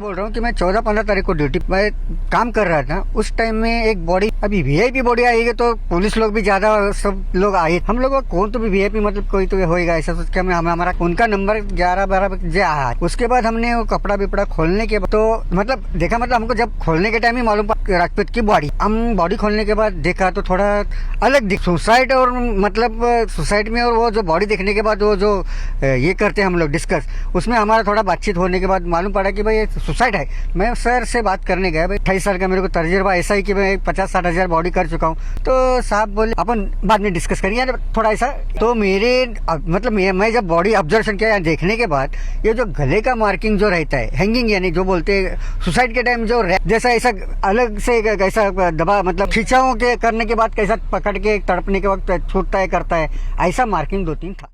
बोल रहा हूँ कि मैं 14-15 तारीख को ड्यूटी में काम कर रहा था। उस टाइम में एक बॉडी, अभी वीआईपी बॉडी आई है तो पुलिस लोग भी ज्यादा सब लोग आए। हम लोग कौन तो भी वीआईपी मतलब कोई तो होएगा ऐसा सोच के हमारा उनका नंबर 11-12 बजे आया। उसके बाद हमने वो कपड़ा बिपड़ा खोलने के बाद तो मतलब देखा, मतलब हमको जब खोलने के टाइम ही मालूम पड़ा राजपूत की बॉडी। हम बॉडी खोलने के बाद देखा तो थोड़ा अलग दिख, सुसाइड और मतलब सुसाइड में, और वो जो बॉडी देखने के बाद वो जो ये करते हैं हम लोग डिस्कस, उसमें हमारा थोड़ा बातचीत होने के बाद मालूम पड़ा कि भाई ये सुसाइड है। मैं सर से बात करने गया, भाई 28 साल का मेरे को तजुर्बा ऐसा ही कि मैं 50-60 हजार बॉडी कर चुका हूँ। तो साहब बोले अपन बाद में डिस्कस करेंगे थोड़ा ऐसा। तो मेरे मतलब मैं जब बॉडी ऑब्जर्वेशन किया देखने के बाद, ये जो गले का मार्किंग जो रहता है हैंगिंग, यानी जो बोलते हैं सुसाइड के टाइम जो जैसा ऐसा अलग से ऐसा दबा मतलब खिंचाव के करने के बाद कैसा पकड़ के तड़पने के वक्त छूटता है करता है, ऐसा मार्किंग 2-3 था।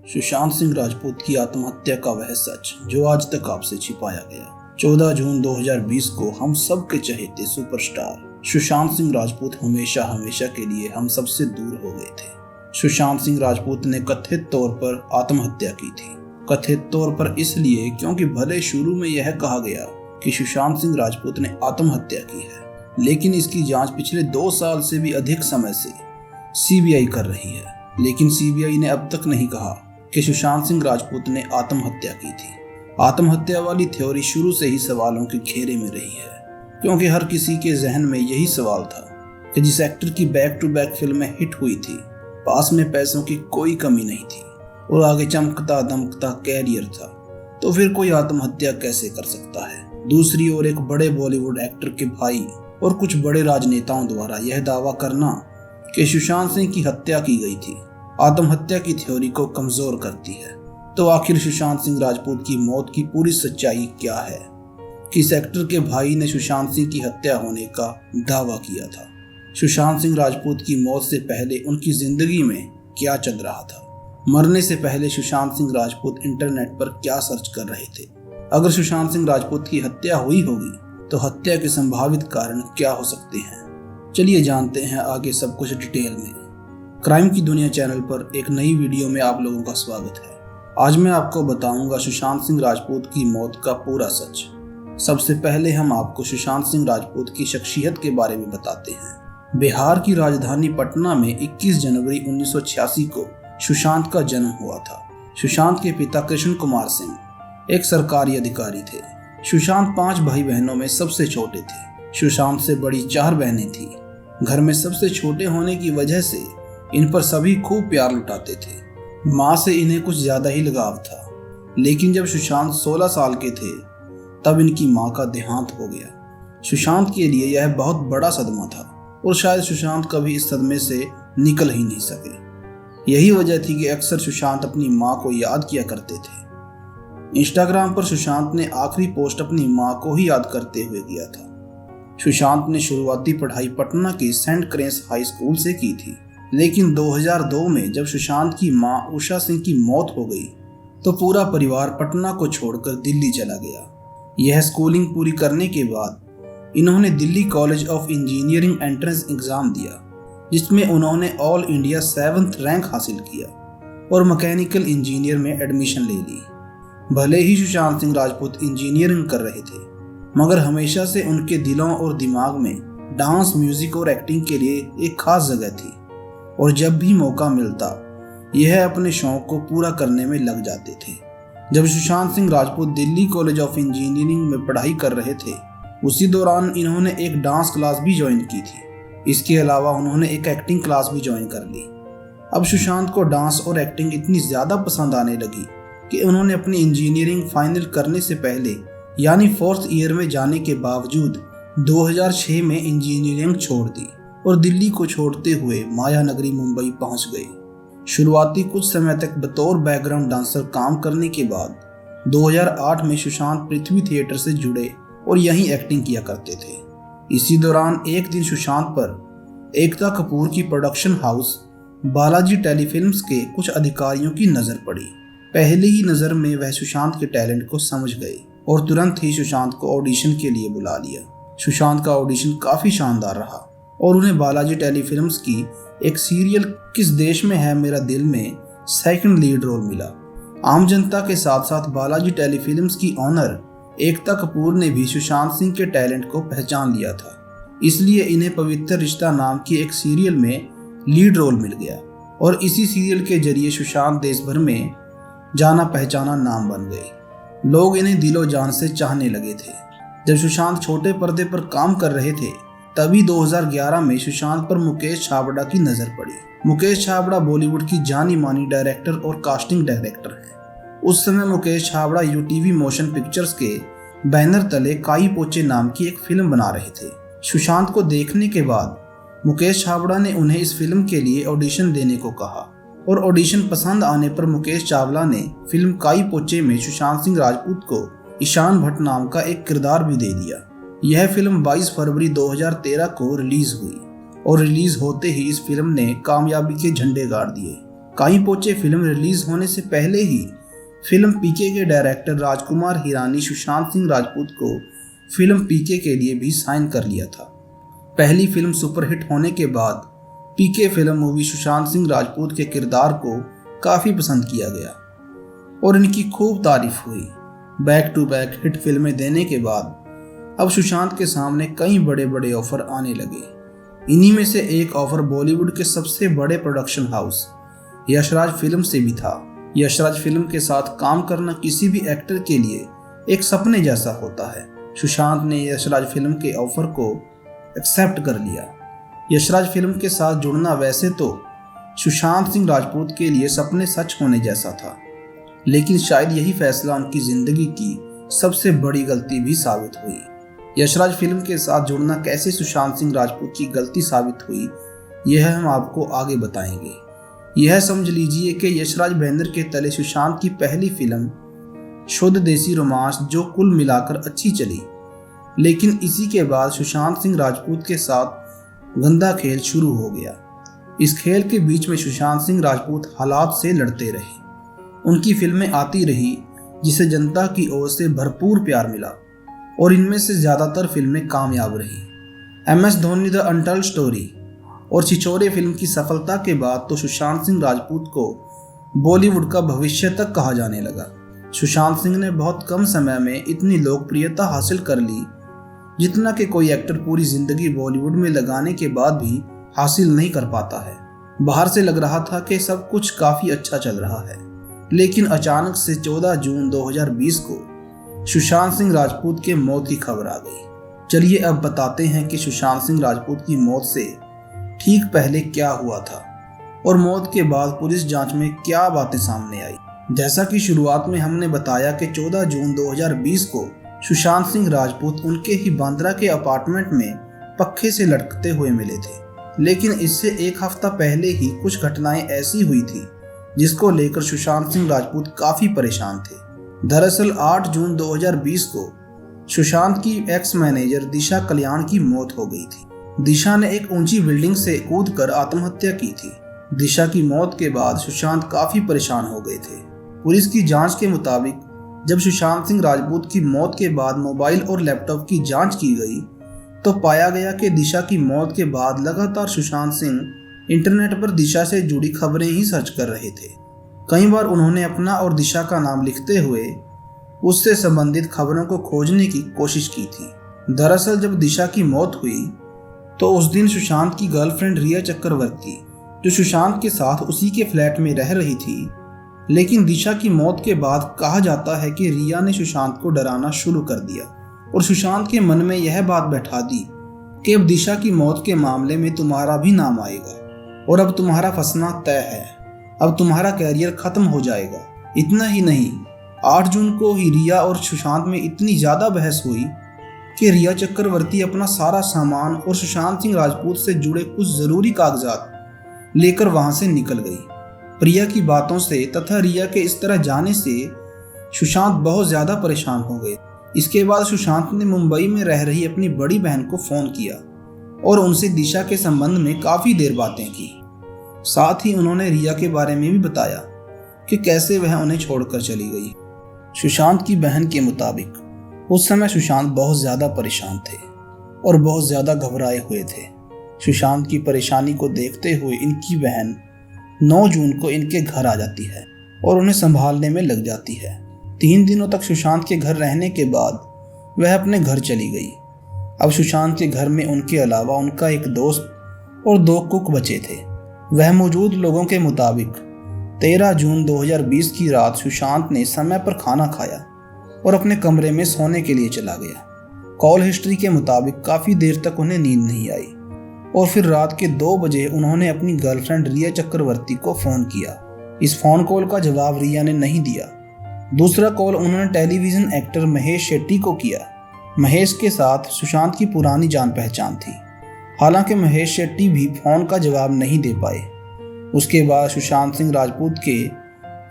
सुशांत सिंह राजपूत की आत्महत्या का वह सच जो आज तक आपसे छिपाया गया। 14 जून 2020 को हम सब के चहेते सुपरस्टार सुशांत सिंह राजपूत हमेशा हमेशा के लिए हम सबसे दूर हो गए थे। सुशांत सिंह राजपूत ने कथित तौर पर आत्महत्या की थी। कथित तौर पर इसलिए क्योंकि भले शुरू में यह कहा गया कि सुशांत सिंह राजपूत ने आत्महत्या की है, लेकिन इसकी जांच पिछले 2 साल से भी अधिक समय से सीबीआई कर रही है। लेकिन सीबीआई ने अब तक नहीं कहा कि सुशांत सिंह राजपूत ने आत्महत्या की थी। आत्महत्या वाली थ्योरी शुरू से ही सवालों के घेरे में रही है, क्योंकि हर किसी के जहन में यही सवाल था कि जिस एक्टर की बैक टू बैक फिल्में हिट हुई थी, पास में पैसों की कोई कमी नहीं थी और आगे चमकता दमकता कैरियर था, तो फिर कोई आत्महत्या कैसे कर सकता है। दूसरी ओर एक बड़े बॉलीवुड एक्टर के भाई और कुछ बड़े राजनेताओं द्वारा यह दावा करना कि सुशांत सिंह की हत्या की गई थी आत्महत्या की थ्योरी को कमजोर करती है। तो आखिर सुशांत सिंह राजपूत की मौत की पूरी सच्चाई क्या है? किस एक्टर के भाई ने सुशांत सिंह की हत्या होने का दावा किया था? सुशांत सिंह राजपूत की मौत से पहले उनकी जिंदगी में क्या चल रहा था? मरने से पहले सुशांत सिंह राजपूत इंटरनेट पर क्या सर्च कर रहे थे? अगर सुशांत सिंह राजपूत की हत्या हुई होगी तो हत्या के संभावित कारण क्या हो सकते हैं? चलिए जानते हैं आगे सब कुछ डिटेल में। क्राइम की दुनिया चैनल पर एक नई वीडियो में आप लोगों का स्वागत है। आज मैं आपको बताऊंगा सुशांत सिंह राजपूत की मौत का पूरा सच। सबसे पहले हम आपको सुशांत सिंह राजपूत की शख्सियत के बारे में बताते हैं। बिहार की राजधानी पटना में 21 जनवरी 1986 को सुशांत का जन्म हुआ था। सुशांत के पिता कृष्ण कुमार सिंह एक सरकारी अधिकारी थे। सुशांत 5 भाई बहनों में सबसे छोटे थे। सुशांत से बड़ी 4 बहनें थी। घर में सबसे छोटे होने की वजह से इन पर सभी खूब प्यार लुटाते थे। माँ से इन्हें कुछ ज्यादा ही लगाव था। लेकिन जब सुशांत 16 साल के थे तब इनकी माँ का देहांत हो गया। सुशांत के लिए यह बहुत बड़ा सदमा था और शायद सुशांत कभी इस सदमे से निकल ही नहीं सके। यही वजह थी कि अक्सर सुशांत अपनी माँ को याद किया करते थे। इंस्टाग्राम पर सुशांत ने आखिरी पोस्ट अपनी माँ को ही याद करते हुए किया था। सुशांत ने शुरुआती पढ़ाई पटना के सेंट क्रेंस हाई स्कूल से की थी, लेकिन 2002 में जब सुशांत की मां उषा सिंह की मौत हो गई तो पूरा परिवार पटना को छोड़कर दिल्ली चला गया। यह स्कूलिंग पूरी करने के बाद इन्होंने Delhi college of engineering entrance exam दिया, जिसमें उन्होंने ऑल इंडिया 7th रैंक हासिल किया और मैकेनिकल इंजीनियर में एडमिशन ले ली। भले ही सुशांत सिंह राजपूत इंजीनियरिंग कर रहे थे, मगर हमेशा से उनके दिलों और दिमाग में डांस, म्यूजिक और एक्टिंग के लिए एक खास जगह थी और जब भी मौका मिलता यह अपने शौक को पूरा करने में लग जाते थे। जब Sushant Singh Rajput Delhi college of engineering में पढ़ाई कर रहे थे, उसी दौरान इन्होंने एक डांस क्लास भी ज्वाइन की थी। इसके अलावा उन्होंने एक एक्टिंग क्लास भी ज्वाइन कर ली। अब सुशांत को डांस और एक्टिंग इतनी ज़्यादा पसंद आने लगी कि उन्होंने अपनी इंजीनियरिंग फाइनल करने से पहले यानी 4th ईयर में जाने के बावजूद 2006 में इंजीनियरिंग छोड़ दी और दिल्ली को छोड़ते हुए माया नगरी मुंबई पहुंच गए। शुरुआती कुछ समय तक बतौर बैकग्राउंड डांसर काम करने के बाद 2008 में सुशांत पृथ्वी थिएटर से जुड़े और यहीं एक्टिंग किया करते थे। इसी दौरान एक दिन सुशांत पर एकता कपूर की प्रोडक्शन हाउस बालाजी टेलीफिल्म्स के कुछ अधिकारियों की नज़र पड़ी। पहले ही नज़र में वह सुशांत के टैलेंट को समझ गए और तुरंत ही सुशांत को ऑडिशन के लिए बुला लिया। सुशांत का ऑडिशन काफ़ी शानदार रहा और उन्हें बालाजी टेलीफिल्म्स की एक सीरियल किस देश में है मेरा दिल में सेकंड लीड रोल मिला। आम जनता के साथ साथ बालाजी टेलीफिल्म्स की ऑनर एकता कपूर ने भी सुशांत सिंह के टैलेंट को पहचान लिया था, इसलिए इन्हें पवित्र रिश्ता नाम की एक सीरियल में लीड रोल मिल गया और इसी सीरियल के जरिए सुशांत देश भर में जाना पहचाना नाम बन गए। लोग इन्हें दिलो जान से चाहने लगे थे। जब सुशांत छोटे पर्दे पर काम कर रहे थे तभी 2011 में सुशांत पर मुकेश छाबड़ा की नजर पड़ी। मुकेश छाबड़ा बॉलीवुड की जानी मानी डायरेक्टर और कास्टिंग डायरेक्टर हैं। उस समय Mukesh Chhabra UTV motion pictures के बैनर तले काई पोचे नाम की एक फिल्म बना रहे थे। सुशांत को देखने के बाद मुकेश छाबड़ा ने उन्हें इस फिल्म के लिए ऑडिशन देने को कहा और ऑडिशन पसंद आने पर मुकेश छाबड़ा ने फिल्म काई पोचे में सुशांत सिंह राजपूत को ईशान भट्ट नाम का एक किरदार भी दे दिया। यह फिल्म 22 फरवरी 2013 को रिलीज हुई और रिलीज होते ही इस फिल्म ने कामयाबी के झंडे गाड़ दिए। काई पोचे फिल्म रिलीज होने से पहले ही फिल्म पीके के डायरेक्टर राजकुमार हिरानी सुशांत सिंह राजपूत को फिल्म पीके के लिए भी साइन कर लिया था। पहली फिल्म सुपरहिट होने के बाद पीके फिल्म मूवी सुशांत सिंह राजपूत के किरदार को काफ़ी पसंद किया गया और इनकी खूब तारीफ हुई। बैक टू बैक हिट फिल्में देने के बाद अब सुशांत के सामने कई बड़े बड़े ऑफर आने लगे। इन्हीं में से एक ऑफर बॉलीवुड के सबसे बड़े प्रोडक्शन हाउस यशराज फिल्म से भी था। यशराज फिल्म के साथ काम करना किसी भी एक्टर के लिए एक सपने जैसा होता है। सुशांत ने यशराज फिल्म के ऑफर को एक्सेप्ट कर लिया। यशराज फिल्म के साथ जुड़ना वैसे तो सुशांत सिंह राजपूत के लिए सपने सच होने जैसा था, लेकिन शायद यही फैसला उनकी जिंदगी की सबसे बड़ी गलती भी साबित हुई। यशराज फिल्म के साथ जुड़ना कैसे सुशांत सिंह राजपूत की गलती साबित हुई, यह हम आपको आगे बताएंगे। यह समझ लीजिए कि यशराज बैनर के तले सुशांत की पहली फिल्म शुद्ध देसी रोमांस जो कुल मिलाकर अच्छी चली, लेकिन इसी के बाद सुशांत सिंह राजपूत के साथ गंदा खेल शुरू हो गया। इस खेल के बीच में सुशांत सिंह राजपूत हालात से लड़ते रहे। उनकी फिल्में आती रही जिसे जनता की ओर से भरपूर प्यार मिला और इनमें से ज़्यादातर फिल्में कामयाब रही। MS Dhoni the untold story और छिछोरे फिल्म की सफलता के बाद तो सुशांत सिंह राजपूत को बॉलीवुड का भविष्य तक कहा जाने लगा। सुशांत सिंह ने बहुत कम समय में इतनी लोकप्रियता हासिल कर ली जितना कि कोई एक्टर पूरी जिंदगी बॉलीवुड में लगाने के बाद भी हासिल नहीं कर पाता है। बाहर से लग रहा था कि सब कुछ काफ़ी अच्छा चल रहा है, लेकिन अचानक से 14 जून 2020 को सुशांत सिंह राजपूत के मौत की खबर आ गई। चलिए अब बताते हैं कि सुशांत सिंह राजपूत की मौत से ठीक पहले क्या हुआ था और मौत के बाद पुलिस जांच में क्या बातें सामने आई। जैसा कि शुरुआत में हमने बताया कि 14 जून 2020 को सुशांत सिंह राजपूत उनके ही बांद्रा के अपार्टमेंट में पक्खे से लटकते हुए मिले थे, लेकिन इससे एक हफ्ता पहले ही कुछ घटनाएं ऐसी हुई थी जिसको लेकर सुशांत सिंह राजपूत काफ़ी परेशान थे। दरअसल 8 जून 2020 को सुशांत की एक्स मैनेजर दिशा कल्याण की मौत हो गई थी। दिशा ने एक ऊंची बिल्डिंग से कूदकर आत्महत्या की थी। दिशा की मौत के बाद सुशांत काफ़ी परेशान हो गए थे। पुलिस की जांच के मुताबिक जब सुशांत सिंह राजपूत की मौत के बाद मोबाइल और लैपटॉप की जांच की गई तो पाया गया कि दिशा की मौत के बाद लगातार सुशांत सिंह इंटरनेट पर दिशा से जुड़ी खबरें ही सर्च कर रहे थे। कई बार उन्होंने अपना और दिशा का नाम लिखते हुए उससे संबंधित खबरों को खोजने की कोशिश की थी। दरअसल जब दिशा की मौत हुई तो उस दिन सुशांत की गर्लफ्रेंड रिया चक्रवर्ती, जो सुशांत के साथ उसी के फ्लैट में रह रही थी, लेकिन दिशा की मौत के बाद कहा जाता है कि रिया ने सुशांत को डराना शुरू कर दिया और सुशांत के मन में यह बात बैठा दी कि अब दिशा की मौत के मामले में तुम्हारा भी नाम आएगा और अब तुम्हारा फंसना तय है, अब तुम्हारा कैरियर खत्म हो जाएगा। इतना ही नहीं, 8 जून को ही रिया और सुशांत में इतनी ज़्यादा बहस हुई कि रिया चक्रवर्ती अपना सारा सामान और सुशांत सिंह राजपूत से जुड़े कुछ ज़रूरी कागजात लेकर वहाँ से निकल गई। प्रिया की बातों से तथा रिया के इस तरह जाने से सुशांत बहुत ज़्यादा परेशान हो गए। इसके बाद सुशांत ने मुंबई में रह रही अपनी बड़ी बहन को फ़ोन किया और उनसे दिशा के संबंध में काफ़ी देर बातें की। साथ ही उन्होंने रिया के बारे में भी बताया कि कैसे वह उन्हें छोड़कर चली गई। सुशांत की बहन के मुताबिक उस समय सुशांत बहुत ज़्यादा परेशान थे और बहुत ज़्यादा घबराए हुए थे। सुशांत की परेशानी को देखते हुए इनकी बहन 9 जून को इनके घर आ जाती है और उन्हें संभालने में लग जाती है। 3 दिनों तक सुशांत के घर रहने के बाद वह अपने घर चली गई। अब सुशांत के घर में उनके अलावा उनका एक दोस्त और 2 कुक बचे थे। वह मौजूद लोगों के मुताबिक 13 जून 2020 की रात सुशांत ने समय पर खाना खाया और अपने कमरे में सोने के लिए चला गया। कॉल हिस्ट्री के मुताबिक काफ़ी देर तक उन्हें नींद नहीं आई और फिर रात के 2 बजे उन्होंने अपनी गर्लफ्रेंड रिया चक्रवर्ती को फ़ोन किया। इस फ़ोन कॉल का जवाब रिया ने नहीं दिया। दूसरा कॉल उन्होंने टेलीविज़न एक्टर महेश शेट्टी को किया। महेश के साथ सुशांत की पुरानी जान पहचान थी। हालांकि महेश शेट्टी भी फ़ोन का जवाब नहीं दे पाए। उसके बाद सुशांत सिंह राजपूत के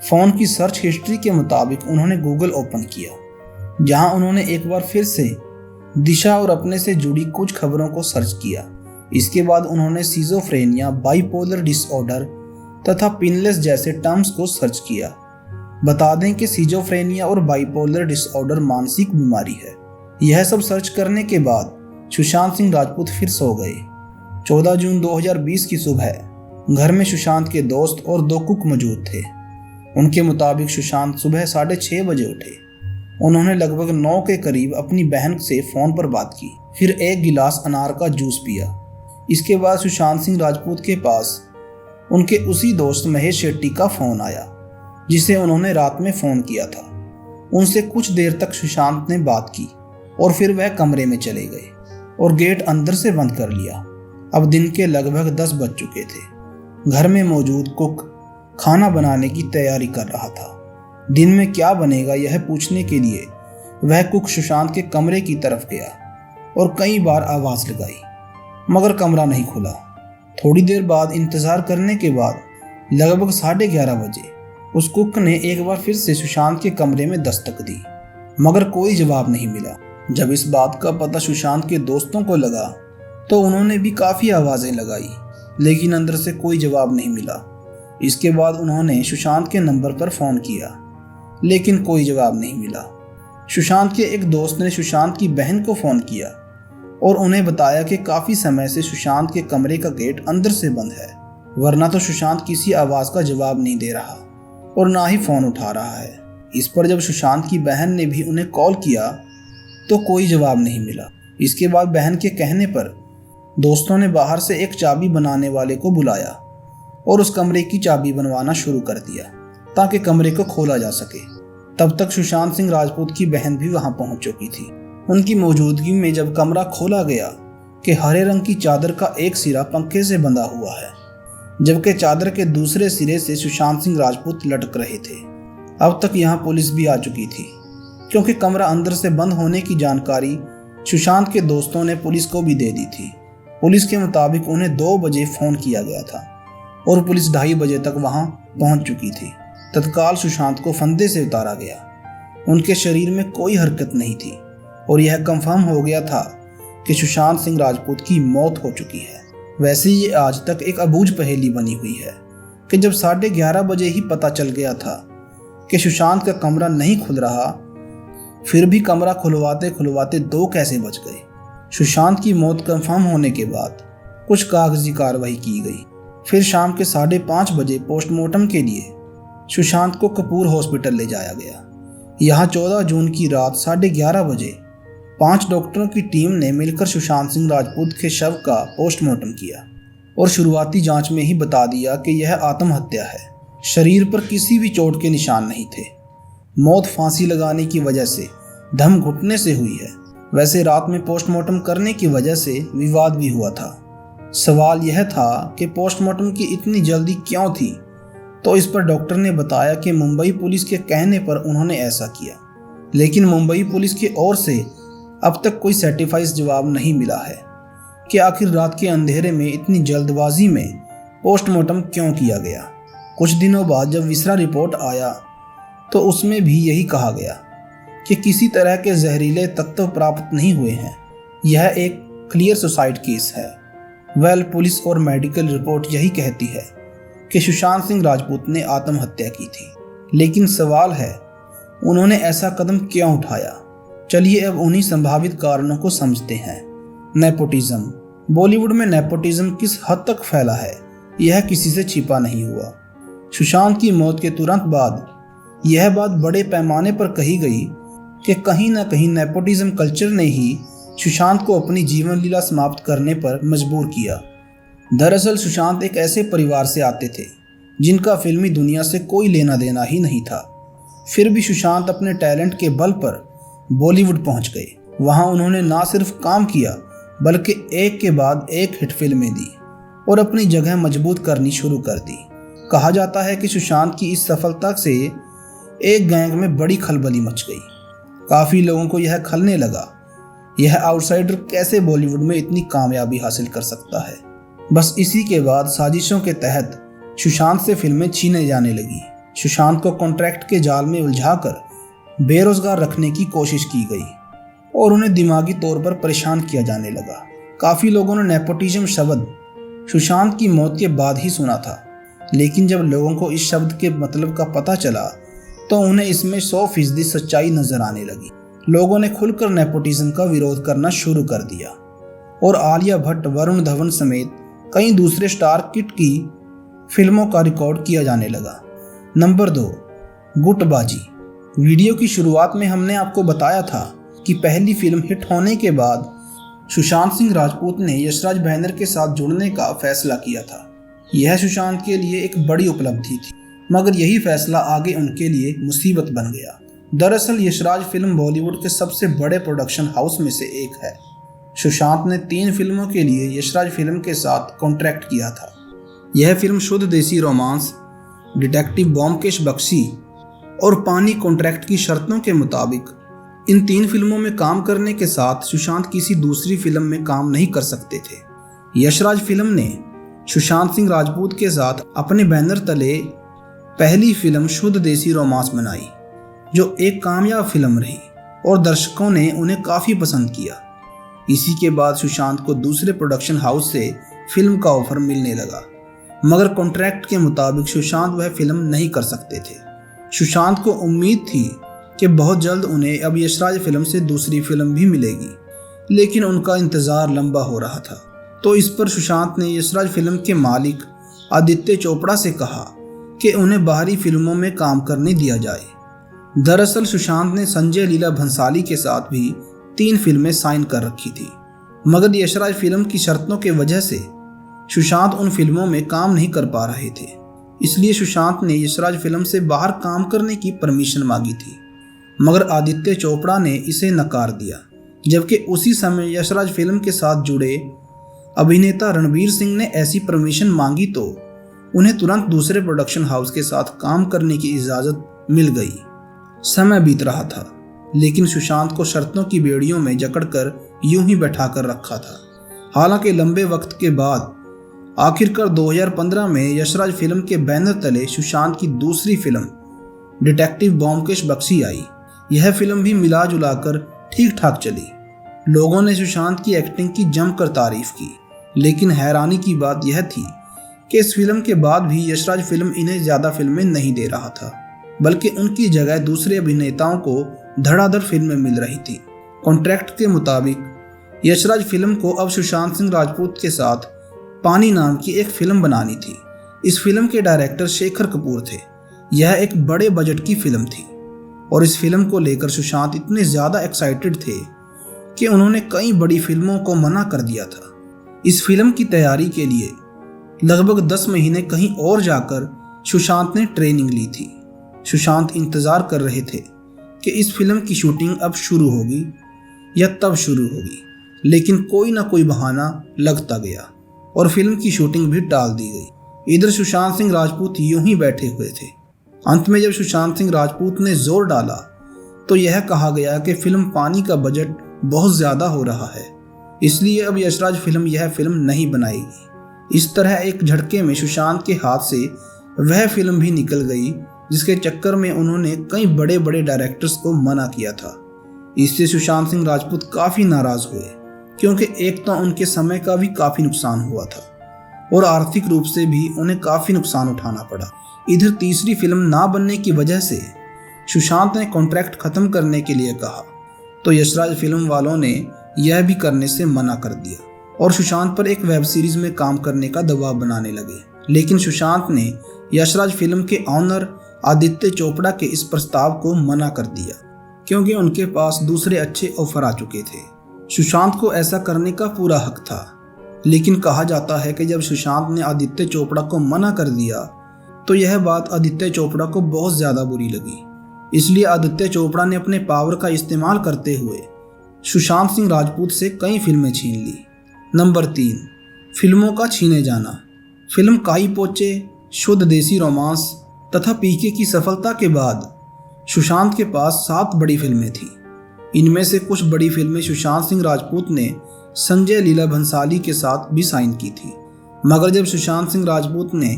फ़ोन की सर्च हिस्ट्री के मुताबिक उन्होंने गूगल ओपन किया, जहां उन्होंने एक बार फिर से दिशा और अपने से जुड़ी कुछ खबरों को सर्च किया। इसके बाद उन्होंने सिजोफ्रेनिया, बाइपोलर डिसऑर्डर तथा पिनलेस जैसे टर्म्स को सर्च किया। बता दें कि सिजोफ्रेनिया और बाइपोलर डिसऑर्डर मानसिक बीमारी है। यह सब सर्च करने के बाद सुशांत सिंह राजपूत फिर सो गए। 14 जून 2020 की सुबह घर में सुशांत के दोस्त और 2 कुक मौजूद थे। उनके मुताबिक सुशांत सुबह 6:30 बजे उठे। उन्होंने लगभग 9 के करीब अपनी बहन से फ़ोन पर बात की, फिर 1 गिलास अनार का जूस पिया। इसके बाद सुशांत सिंह राजपूत के पास उनके उसी दोस्त महेश शेट्टी का फ़ोन आया, जिसे उन्होंने रात में फ़ोन किया था। उनसे कुछ देर तक सुशांत ने बात की और फिर वह कमरे में चले गए और गेट अंदर से बंद कर लिया। अब दिन के लगभग 10 बज चुके थे। घर में मौजूद कुक खाना बनाने की तैयारी कर रहा था। दिन में क्या बनेगा यह पूछने के लिए वह कुक सुशांत के कमरे की तरफ गया और कई बार आवाज़ लगाई, मगर कमरा नहीं खुला। थोड़ी देर बाद इंतज़ार करने के बाद लगभग 11:30 बजे उस कुक ने एक बार फिर से सुशांत के कमरे में दस्तक दी, मगर कोई जवाब नहीं मिला। जब इस बात का पता सुशांत के दोस्तों को लगा तो उन्होंने भी काफ़ी आवाज़ें लगाई, लेकिन अंदर से कोई जवाब नहीं मिला। इसके बाद उन्होंने सुशांत के नंबर पर फ़ोन किया, लेकिन कोई जवाब नहीं मिला। सुशांत के एक दोस्त ने सुशांत की बहन को फ़ोन किया और उन्हें बताया कि काफ़ी समय से सुशांत के कमरे का गेट अंदर से बंद है, वरना तो सुशांत किसी आवाज़ का जवाब नहीं दे रहा और ना ही फ़ोन उठा रहा है। इस पर जब सुशांत की बहन ने भी उन्हें कॉल किया तो कोई जवाब नहीं मिला। इसके बाद बहन के कहने पर दोस्तों ने बाहर से एक चाबी बनाने वाले को बुलाया और उस कमरे की चाबी बनवाना शुरू कर दिया ताकि कमरे को खोला जा सके। तब तक सुशांत सिंह राजपूत की बहन भी वहां पहुंच चुकी थी। उनकी मौजूदगी में जब कमरा खोला गया कि हरे रंग की चादर का एक सिरा पंखे से बंधा हुआ है, जबकि चादर के दूसरे सिरे से सुशांत सिंह राजपूत लटक रहे थे। अब तक यहाँ पुलिस भी आ चुकी थी, क्योंकि कमरा अंदर से बंद होने की जानकारी सुशांत के दोस्तों ने पुलिस को भी दे दी थी। पुलिस के मुताबिक उन्हें 2 बजे फ़ोन किया गया था और पुलिस 2:30 बजे तक वहां पहुंच चुकी थी। तत्काल सुशांत को फंदे से उतारा गया। उनके शरीर में कोई हरकत नहीं थी और यह कंफर्म हो गया था कि सुशांत सिंह राजपूत की मौत हो चुकी है। वैसे ये आज तक एक अबूझ पहेली बनी हुई है कि जब 11:30 बजे ही पता चल गया था कि सुशांत का कमरा नहीं खुल रहा, फिर भी कमरा खुलवाते खुलवाते 2 कैसे बज गए। सुशांत की मौत कंफर्म होने के बाद कुछ कागजी कार्रवाई की गई। फिर शाम के 5:30 बजे पोस्टमार्टम के लिए सुशांत को कपूर हॉस्पिटल ले जाया गया। यहाँ 14 जून की रात 11:30 बजे 5 डॉक्टरों की टीम ने मिलकर सुशांत सिंह राजपूत के शव का पोस्टमार्टम किया और शुरुआती जांच में ही बता दिया कि यह आत्महत्या है। शरीर पर किसी भी चोट के निशान नहीं थे। मौत फांसी लगाने की वजह से दम घुटने से हुई है। वैसे रात में पोस्टमार्टम करने की वजह से विवाद भी हुआ था। सवाल यह था कि पोस्टमार्टम की इतनी जल्दी क्यों थी, तो इस पर डॉक्टर ने बताया कि मुंबई पुलिस के कहने पर उन्होंने ऐसा किया, लेकिन मुंबई पुलिस की ओर से अब तक कोई सर्टिफाइड जवाब नहीं मिला है कि आखिर रात के अंधेरे में इतनी जल्दबाजी में पोस्टमार्टम क्यों किया गया। कुछ दिनों बाद जब विसरा रिपोर्ट आया तो उसमें भी यही कहा गया कि किसी तरह के जहरीले तत्व प्राप्त नहीं हुए हैं। यह एक क्लियर सुसाइड केस है। पुलिस और मेडिकल रिपोर्ट यही कहती है कि सुशांत सिंह राजपूत ने आत्महत्या की थी। लेकिन सवाल है, उन्होंने ऐसा कदम क्यों उठाया? चलिए अब उन्हीं संभावित कारणों को समझते हैं। नेपोटिज्म। बॉलीवुड में नेपोटिज्म किस हद तक फैला है, यह किसी से छिपा नहीं हुआ। सुशांत की मौत के तुरंत बाद यह बात बड़े पैमाने पर कही गई कि कहीं न कहीं नेपोटिज्म कल्चर ने ही सुशांत को अपनी जीवन लीला समाप्त करने पर मजबूर किया। दरअसल सुशांत एक ऐसे परिवार से आते थे जिनका फिल्मी दुनिया से कोई लेना देना ही नहीं था। फिर भी सुशांत अपने टैलेंट के बल पर बॉलीवुड पहुंच गए। वहां उन्होंने ना सिर्फ काम किया बल्कि एक के बाद एक हिट फिल्में दी और अपनी जगह मजबूत करनी शुरू कर दी। कहा जाता है कि सुशांत की इस सफलता से एक गैंग में बड़ी खलबली मच गई। काफ़ी लोगों को यह खलने लगा, यह आउटसाइडर कैसे बॉलीवुड में इतनी कामयाबी हासिल कर सकता है। बस इसी के बाद साजिशों के तहत सुशांत से फिल्में छीने जाने लगी। सुशांत को कॉन्ट्रैक्ट के जाल में उलझाकर बेरोजगार रखने की कोशिश की गई और उन्हें दिमागी तौर पर परेशान किया जाने लगा। काफ़ी लोगों ने नेपोटिज्म शब्द सुशांत की मौत के बाद ही सुना था, लेकिन जब लोगों को इस शब्द के मतलब का पता चला तो उन्हें इसमें 100% सच्चाई नजर आने लगी। लोगों ने खुलकर नेपोटिज्म का विरोध करना शुरू कर दिया और आलिया भट्ट, वरुण धवन समेत कई दूसरे स्टार किड की फिल्मों का रिकॉर्ड किया जाने लगा। नंबर 2, गुटबाजी। वीडियो की शुरुआत में हमने आपको बताया था कि पहली फिल्म हिट होने के बाद सुशांत सिंह राजपूत ने यशराज बैनर के साथ जुड़ने का फैसला किया था। यह सुशांत के लिए एक बड़ी उपलब्धि थी, मगर यही फैसला आगे उनके लिए मुसीबत बन गया। दरअसल यशराज फिल्म बॉलीवुड के सबसे बड़े प्रोडक्शन हाउस में से एक है। सुशांत ने 3 फिल्मों के लिए यशराज फिल्म के साथ कॉन्ट्रैक्ट किया था। यह फिल्म शुद्ध देसी रोमांस, डिटेक्टिव ब्योमकेश बख्शी और पानी कॉन्ट्रैक्ट की शर्तों के मुताबिक इन 3 फिल्मों में काम करने के साथ सुशांत किसी दूसरी फिल्म में काम नहीं कर सकते थे। यशराज फिल्म ने सुशांत सिंह राजपूत के साथ अपने बैनर तले पहली फिल्म शुद्ध देसी रोमांस बनाई, जो एक कामयाब फिल्म रही और दर्शकों ने उन्हें काफ़ी पसंद किया। इसी के बाद सुशांत को दूसरे प्रोडक्शन हाउस से फिल्म का ऑफर मिलने लगा, मगर कॉन्ट्रैक्ट के मुताबिक सुशांत वह फिल्म नहीं कर सकते थे। सुशांत को उम्मीद थी कि बहुत जल्द उन्हें अब यशराज फिल्म से दूसरी फिल्म भी मिलेगी, लेकिन उनका इंतज़ार लंबा हो रहा था। तो इस पर सुशांत ने यशराज फिल्म के मालिक आदित्य चोपड़ा से कहा कि उन्हें बाहरी फिल्मों में काम करने दिया जाए। दरअसल सुशांत ने संजय लीला भंसाली के साथ भी 3 फिल्में साइन कर रखी थी, मगर यशराज फिल्म की शर्तों के वजह से सुशांत उन फिल्मों में काम नहीं कर पा रहे थे। इसलिए सुशांत ने यशराज फिल्म से बाहर काम करने की परमिशन मांगी थी, मगर आदित्य चोपड़ा ने इसे नकार दिया। जबकि उसी समय यशराज फिल्म के साथ जुड़े अभिनेता रणवीर सिंह ने ऐसी परमिशन मांगी तो उन्हें तुरंत दूसरे प्रोडक्शन हाउस के साथ काम करने की इजाज़त मिल गई। समय बीत रहा था, लेकिन सुशांत को शर्तों की बेड़ियों में जकड़कर यूं ही बैठा कर रखा था। हालांकि लंबे वक्त के बाद आखिरकार 2015 में यशराज फिल्म के बैनर तले सुशांत की दूसरी फिल्म डिटेक्टिव ब्योमकेश बख्शी आई। यह फिल्म भी मिला जुलाकर ठीक ठाक चली। लोगों ने सुशांत की एक्टिंग की जमकर तारीफ की, लेकिन हैरानी की बात यह थी कि इस फिल्म के बाद भी यशराज फिल्म इन्हें ज़्यादा फिल्में नहीं दे रहा था, बल्कि उनकी जगह दूसरे अभिनेताओं को धड़ाधड़ फिल्में मिल रही थी। कॉन्ट्रैक्ट के मुताबिक यशराज फिल्म को अब सुशांत सिंह राजपूत के साथ पानी नाम की एक फिल्म बनानी थी। इस फिल्म के डायरेक्टर शेखर कपूर थे। यह एक बड़े बजट की फिल्म थी और इस फिल्म को लेकर सुशांत इतने ज़्यादा एक्साइटेड थे कि उन्होंने कई बड़ी फिल्मों को मना कर दिया था। इस फिल्म की तैयारी के लिए लगभग 10 महीने कहीं और जाकर सुशांत ने ट्रेनिंग ली थी। सुशांत इंतज़ार कर रहे थे कि इस फिल्म की शूटिंग अब शुरू होगी या तब शुरू होगी, लेकिन कोई ना कोई बहाना लगता गया और फिल्म की शूटिंग भी टाल दी गई। इधर सुशांत सिंह राजपूत यूं ही बैठे हुए थे। अंत में जब सुशांत सिंह राजपूत ने जोर डाला तो यह कहा गया कि फिल्म पानी का बजट बहुत ज़्यादा हो रहा है, इसलिए अब यशराज फिल्म यह फिल्म नहीं बनाएगी। इस तरह एक झटके में सुशांत के हाथ से वह फिल्म भी निकल गई जिसके चक्कर में उन्होंने कई बड़े बड़े डायरेक्टर्स को मना किया था। इससे सुशांत सिंह राजपूत काफ़ी नाराज़ हुए, क्योंकि एक तो उनके समय का भी काफ़ी नुकसान हुआ था और आर्थिक रूप से भी उन्हें काफ़ी नुकसान उठाना पड़ा। इधर तीसरी फिल्म ना बनने की वजह से सुशांत ने कॉन्ट्रैक्ट ख़त्म करने के लिए कहा, तो यशराज फिल्म वालों ने यह भी करने से मना कर दिया और सुशांत पर एक वेब सीरीज़ में काम करने का दबाव बनाने लगे। लेकिन सुशांत ने यशराज फिल्म के ऑनर आदित्य चोपड़ा के इस प्रस्ताव को मना कर दिया क्योंकि उनके पास दूसरे अच्छे ऑफर आ चुके थे। सुशांत को ऐसा करने का पूरा हक था, लेकिन कहा जाता है कि जब सुशांत ने आदित्य चोपड़ा को मना कर दिया तो यह बात आदित्य चोपड़ा को बहुत ज़्यादा बुरी लगी। इसलिए आदित्य चोपड़ा ने अपने पावर का इस्तेमाल करते हुए सुशांत सिंह राजपूत से कई फिल्में छीन ली। नंबर 3, फिल्मों का छीने जाना। फिल्म काई पोचे, शुद्ध देसी रोमांस तथा पीके की सफलता के बाद सुशांत के पास 7 बड़ी फिल्में थीं। इनमें से कुछ बड़ी फिल्में सुशांत सिंह राजपूत ने संजय लीला भंसाली के साथ भी साइन की थी। मगर जब सुशांत सिंह राजपूत ने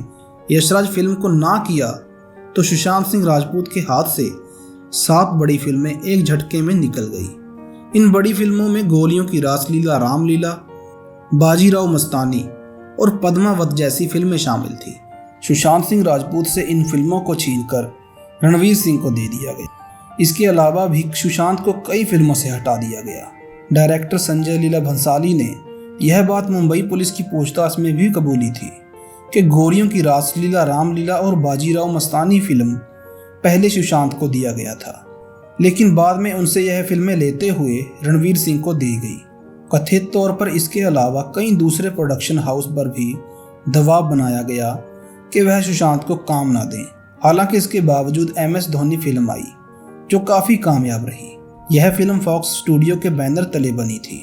यशराज फिल्म को ना किया तो सुशांत सिंह राजपूत के हाथ से 7 बड़ी फिल्में एक झटके में निकल गई। इन बड़ी फिल्मों में गोलियों की रासलीला, रामलीला, बाजीराव मस्तानी और पद्मावत जैसी फिल्में शामिल थी। सुशांत सिंह राजपूत से इन फिल्मों को छीनकर रणवीर सिंह को दे दिया गया। इसके अलावा भी सुशांत को कई फिल्मों से हटा दिया गया। डायरेक्टर संजय लीला भंसाली ने यह बात मुंबई पुलिस की पूछताछ में भी कबूली थी कि गोलियों की रासलीला, रामलीला और बाजीराव मस्तानी फिल्म पहले सुशांत को दिया गया था, लेकिन बाद में उनसे यह फिल्में लेते हुए रणवीर सिंह को दी गई। कथित तौर पर इसके अलावा कई दूसरे प्रोडक्शन हाउस पर भी दबाव बनाया गया कि वह सुशांत को काम ना दें। हालांकि इसके बावजूद MS धोनी फिल्म आई जो काफ़ी कामयाब रही। यह फिल्म फॉक्स स्टूडियो के बैनर तले बनी थी।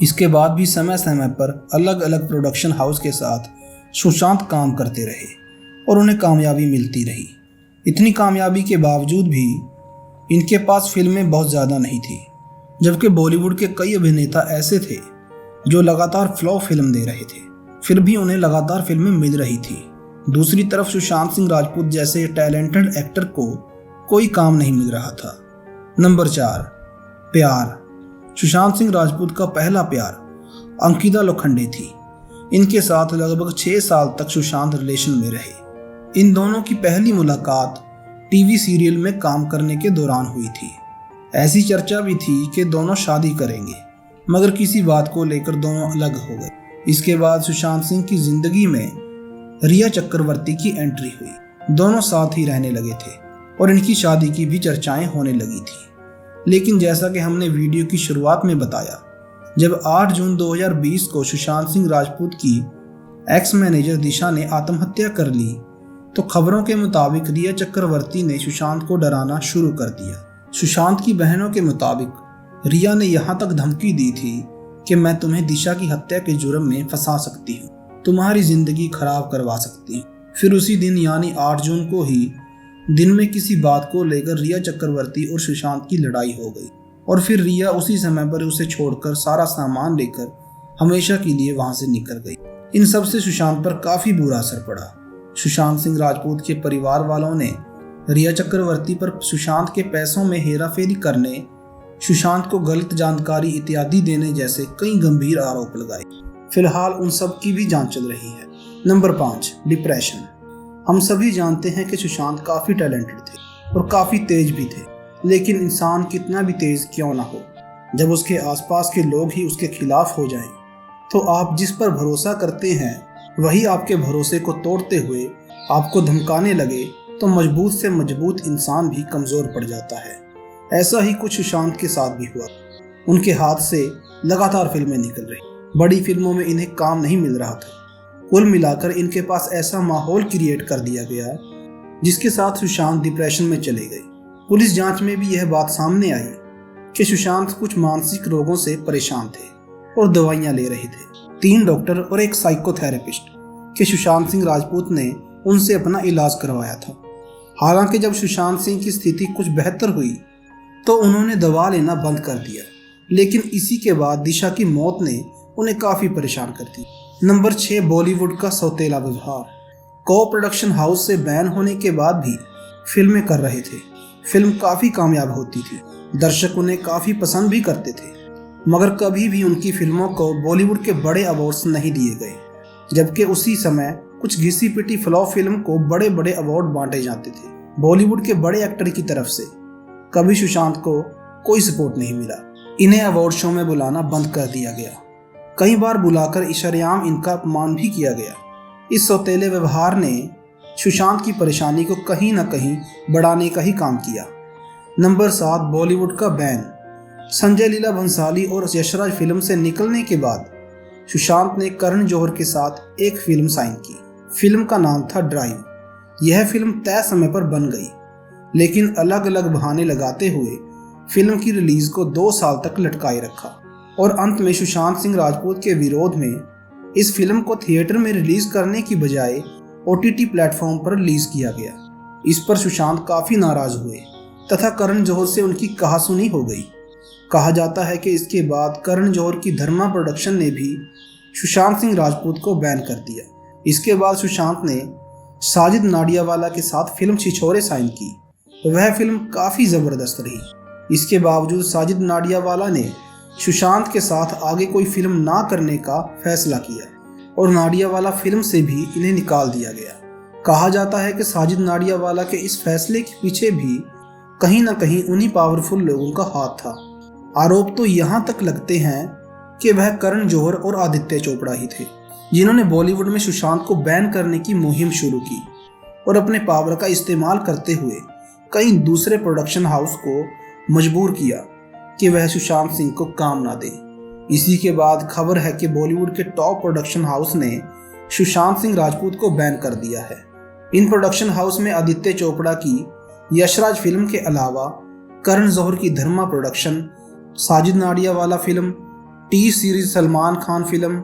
इसके बाद भी समय समय पर अलग अलग प्रोडक्शन हाउस के साथ सुशांत काम करते रहे और उन्हें कामयाबी मिलती रही। इतनी कामयाबी के बावजूद भी इनके पास फिल्में बहुत ज़्यादा नहीं थी, जबकि बॉलीवुड के कई अभिनेता ऐसे थे जो लगातार फ्लॉप फिल्म दे रहे थे, फिर भी उन्हें लगातार फिल्में मिल रही थी। दूसरी तरफ सुशांत सिंह राजपूत जैसे टैलेंटेड एक्टर को कोई काम नहीं मिल रहा था। नंबर 4, प्यार। सुशांत सिंह राजपूत का पहला प्यार अंकिता लोखंडे थी। इनके साथ लगभग 6 साल तक सुशांत रिलेशन में रहे। इन दोनों की पहली मुलाकात टीवी सीरियल में काम करने के दौरान हुई थी। ऐसी चर्चा भी थी कि दोनों शादी करेंगे, मगर किसी बात को लेकर दोनों अलग हो गए। इसके बाद सुशांत सिंह की जिंदगी में रिया चक्रवर्ती की एंट्री हुई। दोनों साथ ही रहने लगे थे और इनकी शादी की भी चर्चाएं होने लगी थी। लेकिन जैसा कि हमने वीडियो की शुरुआत में बताया, जब 8 जून 2020 को सुशांत सिंह राजपूत की एक्स मैनेजर दिशा ने आत्महत्या कर ली तो खबरों के मुताबिक रिया चक्रवर्ती ने सुशांत को डराना शुरू कर दिया। सुशांत की बहनों के मुताबिक रिया ने यहाँ तक धमकी दी थी कि मैं तुम्हें दिशा की हत्या के जुर्म में फंसा सकती हूँ, तुम्हारी जिंदगी खराब करवा सकती हूँ। फिर उसी दिन यानी 8 जून को ही दिन में किसी बात को लेकर रिया चक्रवर्ती और सुशांत की लड़ाई हो गई और फिर रिया उसी समय पर उसे छोड़कर सारा सामान लेकर हमेशा के लिए वहां से निकल गई। इन सब से सुशांत पर काफी बुरा असर पड़ा। सुशांत सिंह राजपूत के परिवार वालों ने रिया चक्रवर्ती पर सुशांत के पैसों में हेराफेरी करने, सुशांत को गलत जानकारी इत्यादि देने जैसे कई गंभीर आरोप लगाए। फिलहाल उन सब की भी जांच चल रही है। Number 5, depression. हम सभी जानते हैं कि सुशांत काफ़ी टैलेंटेड थे और काफ़ी तेज भी थे, लेकिन इंसान कितना भी तेज क्यों ना हो, जब उसके आसपास के लोग ही उसके खिलाफ हो जाएं, तो आप जिस पर भरोसा करते हैं वही आपके भरोसे को तोड़ते हुए आपको धमकाने लगे तो मजबूत से मजबूत इंसान भी कमज़ोर पड़ जाता है। ऐसा ही कुछ सुशांत के साथ भी हुआ। उनके हाथ से लगातार फिल्में निकल रही, बड़ी फिल्मों में इन्हें काम नहीं मिल रहा था। कुल मिलाकर इनके पास ऐसा माहौल क्रिएट कर दिया गया जिसके साथ सुशांत डिप्रेशन में चले गए। पुलिस जांच में भी यह बात सामने आई कि सुशांत कुछ मानसिक रोगों से परेशान थे और दवाइयां ले रहे थे। 3 डॉक्टर और एक साइकोथेरेपिस्ट के सुशांत सिंह राजपूत ने उनसे अपना इलाज करवाया था। हालांकि जब सुशांत सिंह की स्थिति कुछ बेहतर हुई तो उन्होंने दवा लेना बंद कर दिया, लेकिन इसी के बाद दिशा की मौत ने उन्हें काफ़ी परेशान कर दी। नंबर 6, बॉलीवुड का सौतेला व्यवहार। को प्रोडक्शन हाउस से बैन होने के बाद भी फिल्में कर रहे थे। फिल्म काफ़ी कामयाब होती थी, दर्शक उन्हें काफ़ी पसंद भी करते थे, मगर कभी भी उनकी फिल्मों को बॉलीवुड के बड़े अवार्ड्स नहीं दिए गए, जबकि उसी समय कुछ घिसी पिटी फ्लॉप फिल्म को बड़े बड़े अवार्ड बांटे जाते थे। बॉलीवुड के बड़े एक्टर की तरफ से कभी सुशांत को कोई सपोर्ट नहीं मिला। इन्हें अवार्ड शो में बुलाना बंद कर दिया गया। कई बार बुलाकर इशारेआम इनका अपमान भी किया गया। इस सौतेले व्यवहार ने सुशांत की परेशानी को कहीं ना कहीं बढ़ाने का ही काम किया। नंबर 7, बॉलीवुड का बैन। संजय लीला भंसाली और यशराज फिल्म से निकलने के बाद सुशांत ने करण जौहर के साथ एक फिल्म साइन की। फिल्म का नाम था ड्राइव। यह फिल्म तय समय पर बन गई, लेकिन अलग अलग बहाने लगाते हुए फिल्म की रिलीज को 2 साल तक लटकाए रखा और अंत में सुशांत सिंह राजपूत के विरोध में इस फिल्म को थिएटर में रिलीज करने की बजाय OTT प्लेटफॉर्म पर रिलीज किया गया। इस पर सुशांत काफी नाराज हुए तथा करण जौहर से उनकी कहासुनी हो गई। कहा जाता है कि इसके बाद करण जौहर की धर्मा प्रोडक्शन ने भी सुशांत सिंह राजपूत को बैन कर दिया। इसके बाद सुशांत ने साजिद नाडियावाला के साथ फिल्म छिछोरे साइन की। वह फिल्म काफ़ी ज़बरदस्त रही। इसके बावजूद साजिद नाडियावाला ने सुशांत के साथ आगे कोई फिल्म ना करने का फैसला किया और नाडियावाला फिल्म से भी इन्हें निकाल दिया गया। कहा जाता है कि साजिद नाडियावाला के इस फैसले के पीछे भी कहीं ना कहीं उन्हीं पावरफुल लोगों का हाथ था। आरोप तो यहाँ तक लगते हैं कि वह करण जौहर और आदित्य चोपड़ा ही थे, जिन्होंने बॉलीवुड में सुशांत को बैन करने की मुहिम शुरू की और अपने पावर का इस्तेमाल करते हुए कई दूसरे प्रोडक्शन हाउस को मजबूर किया कि वह सुशांत सिंह को काम ना दें। इसी के बाद खबर है कि बॉलीवुड के टॉप प्रोडक्शन हाउस ने सुशांत सिंह राजपूत को बैन कर दिया है। इन प्रोडक्शन हाउस में आदित्य चोपड़ा की यशराज फिल्म के अलावा करण जौहर की Dharma production, Sajid Nadiadwala film, T Series Salman Khan film,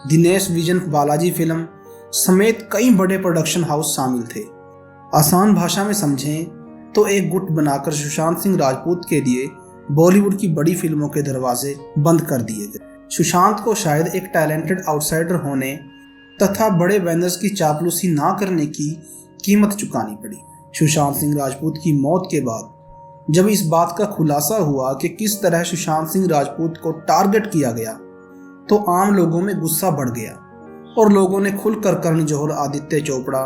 Dinesh Vijan Balaji film समेत कई बड़े प्रोडक्शन हाउस शामिल थे। आसान भाषा में समझें तो एक गुट बनाकर सुशांत सिंह राजपूत के लिए बॉलीवुड की बड़ी फिल्मों के दरवाजे बंद कर दिए गए। सुशांत को शायद एक टैलेंटेड आउटसाइडर होने तथा बड़े बैनर्स की चापलूसी ना करने की कीमत चुकानी पड़ी। सुशांत सिंह राजपूत की मौत के बाद जब इस बात का खुलासा हुआ कि किस तरह सुशांत सिंह राजपूत को टारगेट किया गया, तो आम लोगों में गुस्सा बढ़ गया और लोगों ने खुलकर करण जौहर, आदित्य चोपड़ा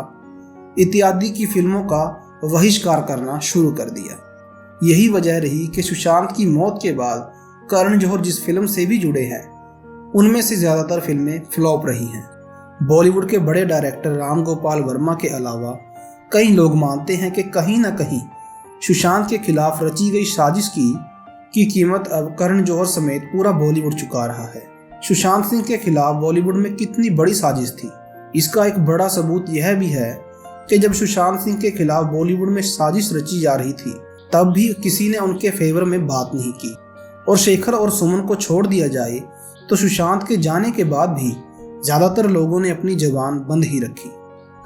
इत्यादि की फिल्मों का बहिष्कार करना शुरू कर दिया। यही वजह रही कि सुशांत की मौत के बाद करण जौहर जिस फिल्म से भी जुड़े हैं, उनमें से ज़्यादातर फिल्में फ्लॉप रही हैं। बॉलीवुड के बड़े डायरेक्टर राम गोपाल वर्मा के अलावा कई लोग मानते हैं कि कहीं ना कहीं सुशांत के खिलाफ रची गई साजिश की कीमत अब करण जौहर समेत पूरा बॉलीवुड चुका रहा है। सुशांत सिंह के खिलाफ बॉलीवुड में कितनी बड़ी साजिश थी, इसका एक बड़ा सबूत यह भी है कि जब सुशांत सिंह के खिलाफ बॉलीवुड में साजिश रची जा रही थी, तब भी किसी ने उनके फेवर में बात नहीं की। और शेखर और सुमन को छोड़ दिया जाए तो सुशांत के जाने के बाद भी ज़्यादातर लोगों ने अपनी जुबान बंद ही रखी।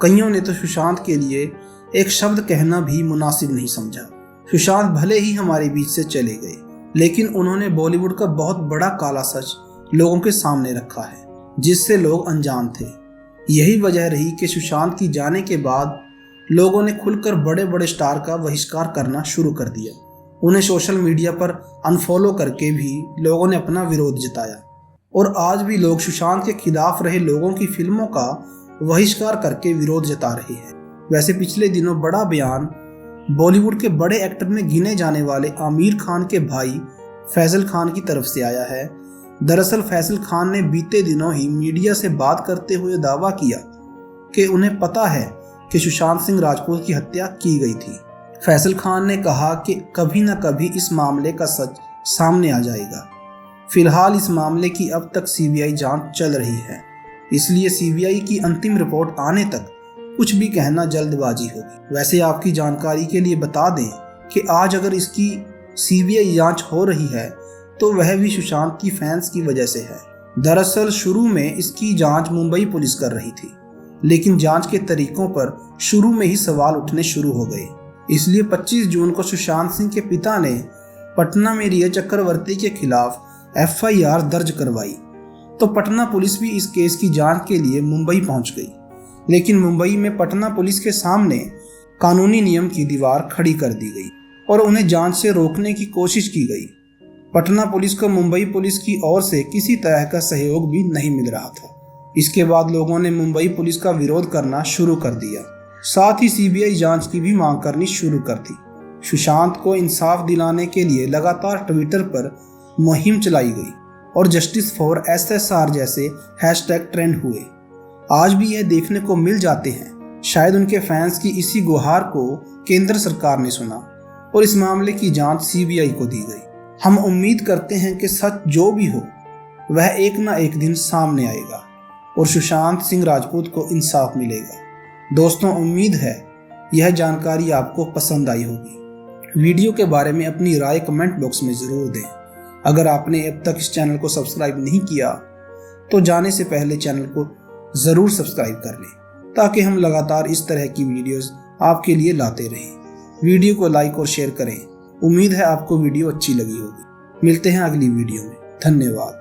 कईयों ने तो सुशांत के लिए एक शब्द कहना भी मुनासिब नहीं समझा। सुशांत भले ही हमारे बीच से चले गए, लेकिन उन्होंने बॉलीवुड का बहुत बड़ा काला सच लोगों के सामने रखा है, जिससे लोग अनजान थे। यही वजह रही कि सुशांत की जाने के बाद लोगों ने खुलकर बड़े बड़े स्टार का बहिष्कार करना शुरू कर दिया। उन्हें सोशल मीडिया पर अनफॉलो करके भी लोगों ने अपना विरोध जताया और आज भी लोग सुशांत के खिलाफ रहे लोगों की फिल्मों का बहिष्कार करके विरोध जता रहे हैं। वैसे पिछले दिनों बड़ा बयान बॉलीवुड के बड़े एक्टर में गिने जाने वाले आमिर खान के भाई फैसल खान की तरफ से आया है। दरअसल फैसल खान ने बीते दिनों ही मीडिया से बात करते हुए दावा किया कि उन्हें पता है कि सुशांत सिंह राजपूत की हत्या की गई थी। फैसल खान ने कहा कि कभी न कभी इस मामले का सच सामने आ जाएगा। फिलहाल इस मामले की अब तक सीबीआई जांच चल रही है, इसलिए सीबीआई की अंतिम रिपोर्ट आने तक कुछ भी कहना जल्दबाजी होगी। वैसे आपकी जानकारी के लिए बता दें कि आज अगर इसकी सीबीआई जांच हो रही है तो वह भी सुशांत की फैंस की वजह से है। दरअसल शुरू में इसकी जांच मुंबई पुलिस कर रही थी, लेकिन जांच के तरीकों पर शुरू में ही सवाल उठने शुरू हो गए। इसलिए 25 जून को सुशांत सिंह के पिता ने पटना में रिया चक्रवर्ती के खिलाफ FIR दर्ज करवाई, तो पटना पुलिस भी इस केस की जांच के लिए मुंबई पहुंच गई। लेकिन मुंबई में पटना पुलिस के सामने कानूनी नियम की दीवार खड़ी कर दी गई और उन्हें जांच से रोकने की कोशिश की गई। पटना पुलिस को मुंबई पुलिस की ओर से किसी तरह का सहयोग भी नहीं मिल रहा था। इसके बाद लोगों ने मुंबई पुलिस का विरोध करना शुरू कर दिया, साथ ही सीबीआई जांच की भी मांग करनी शुरू कर दी। सुशांत को इंसाफ दिलाने के लिए लगातार ट्विटर पर मुहिम चलाई गई और जस्टिस फॉर SSR जैसे हैशटैग ट्रेंड हुए। आज भी यह देखने को मिल जाते हैं शायद उनके फैंस की इसी गुहार को केंद्र सरकार ने सुना और इस मामले की जांच सीबीआई को दी गई। हम उम्मीद करते हैं कि सच जो भी हो वह एक ना एक दिन सामने आएगा और सुशांत सिंह राजपूत को इंसाफ मिलेगा। दोस्तों, उम्मीद है यह जानकारी आपको पसंद आई होगी। वीडियो के बारे में अपनी राय कमेंट बॉक्स में ज़रूर दें। अगर आपने अब तक इस चैनल को सब्सक्राइब नहीं किया तो जाने से पहले चैनल को ज़रूर सब्सक्राइब कर लें ताकि हम लगातार इस तरह की वीडियोस आपके लिए लाते रहें। वीडियो को लाइक और शेयर करें। उम्मीद है आपको वीडियो अच्छी लगी होगी। मिलते हैं अगली वीडियो में। धन्यवाद।